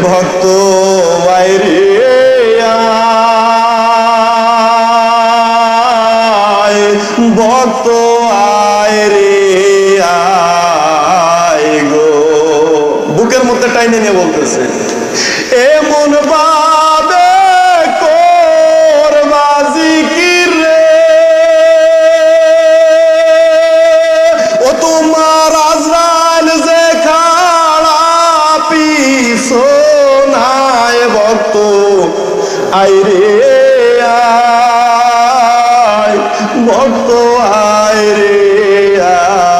ভক্ত বাইরে আয়, ভক্ত আয় রে আয় গো। বুকের মধ্যে টাইনে নিয়ে বলতেছে, এমন ভাবে করবা জিকির রে, ও তোমার আজরাইল যে খাড়া পিছনায়, ভক্ত আয় রে আয়, ভক্ত আয় রে আয়।